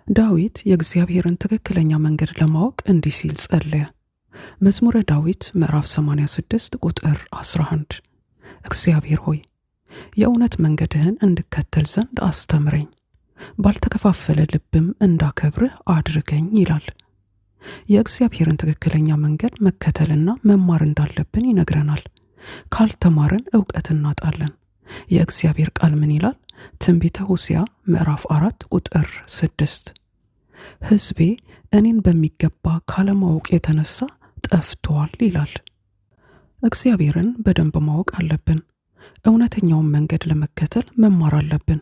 ዳዊት የእግዚአብሔርን ትክክለኛ መንገድ ለማወቅ እንዲህ ሲል ጸለየ። መዝሙረ ዳዊት ምዕራፍ 86 ቁጥር 11 እግዚአብሔር ሆይ የእውነት መንገድህን እንድከተል ዘንድ አስተምረኝ፣ ባልተከፋፈለ ልብም እንዳከብርህ አድርገኝ ይላል። የእግዚአብሔርን ትክክለኛ መንገድ መከተልና መማር እንዳለብን ይነግረናል። ካልተማርን ዕውቀት እናጣለን። የእግዚአብሔር ቃል ምን ይላል? ትንቢተ ሆሴዕ ምዕራፍ 4 ቁጥር 6 ሕዝቤ እኔን በሚገባ ካለማወቅ የተነሳ ጠፍቷል ይላል። እግዚአብሔርን በደንብ ማወቅ አለብን። እውነተኛውን መንገድ ለመከተል መማር አለብን።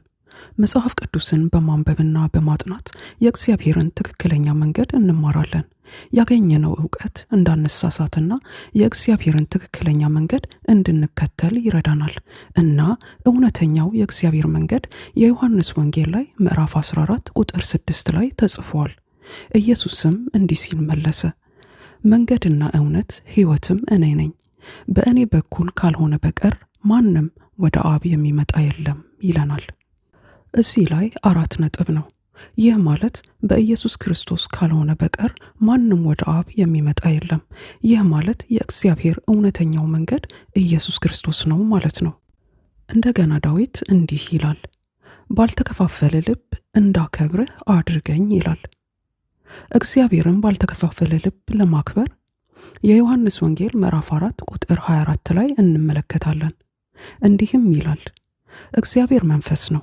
መጽሐፍ ቅዱስን በማንበብና በማጥናት የእግዚአብሔርን ትክክለኛ መንገድ እንማራለን። ያገኘነው ዕውቀት እንዳንሳሳትና የእግዚአብሔርን ትክክለኛ መንገድ እንድንከተል ይረዳናል። እና እውነተኛው የእግዚአብሔር መንገድ የዮሐንስ ወንጌል ላይ ምዕራፍ 14 ቁጥር 6 ላይ ተጽፏል። ኢየሱስም እንዲህ ሲል መለሰ፣ መንገድና እውነት ሕይወትም እኔ ነኝ፣ በእኔ በኩል ካልሆነ በቀር ማንም ወደ አብ የሚመጣ የለም ይለናል። እዚህ ላይ 4 ነጥብ ነው። ይህ ማለት በኢየሱስ ክርስቶስ ካልሆነ በቀር ማንም ወደ አብ የሚመጣ የለም። ይህ ማለት የእግዚአብሔር እውነተኛው መንገድ ኢየሱስ ክርስቶስ ነው ማለት ነው። እንደገና ዳዊት እንዲህ ይላል፣ ባልተከፋፈለ ልብ እንዳከብርህ አድርገኝ ይላል። እግዚአብሔርን ባልተከፋፈለ ልብ ለማክበር የዮሐንስ ወንጌል ምዕራፍ 4 ቁጥር 24 ላይ እንመለከታለን። እንዲህም ይላል፣ እግዚአብሔር መንፈስ ነው፣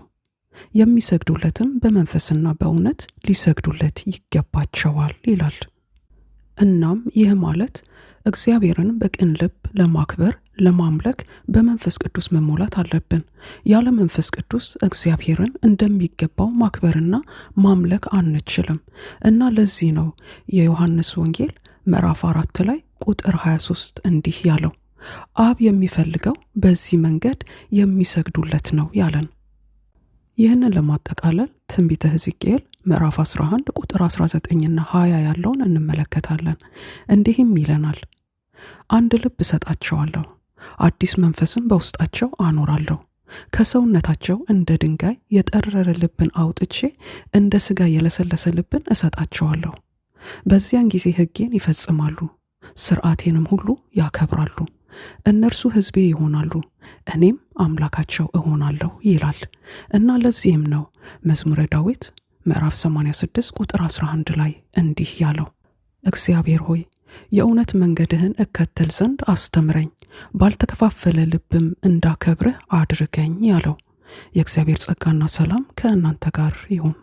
የሚሰግዱለትም በመንፈስና በእውነት ሊሰግዱለት ይገባቸዋል ይላል። እናም ይህ ማለት እግዚአብሔርን በቅን ልብ ለማክበር ለማምለክ በመንፈስ ቅዱስ መሞላት አለብን። ያለ መንፈስ ቅዱስ እግዚአብሔርን እንደሚገባው ማክበርና ማምለክ አንችልም። እና ለዚህ ነው የዮሐንስ ወንጌል ምዕራፍ 4 ላይ ቁጥር 23 እንዲህ ያለው፣ አብ የሚፈልገው በዚህ መንገድ የሚሰግዱለት ነው ያለን። ይህንን ለማጠቃለል ትንቢተ ሕዝቅኤል ምዕራፍ 11 ቁጥር 19ና 20 ያለውን እንመለከታለን። እንዲህም ይለናል፣ አንድ ልብ እሰጣቸዋለሁ፣ አዲስ መንፈስም በውስጣቸው አኖራለሁ፣ ከሰውነታቸው እንደ ድንጋይ የጠረረ ልብን አውጥቼ እንደ ሥጋ የለሰለሰ ልብን እሰጣቸዋለሁ። በዚያን ጊዜ ሕጌን ይፈጽማሉ፣ ሥርዓቴንም ሁሉ ያከብራሉ። እነርሱ ሕዝቤ ይሆናሉ፣ እኔም አምላካቸው እሆናለሁ ይላል። እና ለዚህም ነው መዝሙረ ዳዊት ምዕራፍ 86 ቁጥር 11 ላይ እንዲህ ያለው፣ እግዚአብሔር ሆይ የእውነት መንገድህን እከተል ዘንድ አስተምረኝ፣ ባልተከፋፈለ ልብም እንዳከብርህ አድርገኝ ያለው። የእግዚአብሔር ጸጋና ሰላም ከእናንተ ጋር ይሁን።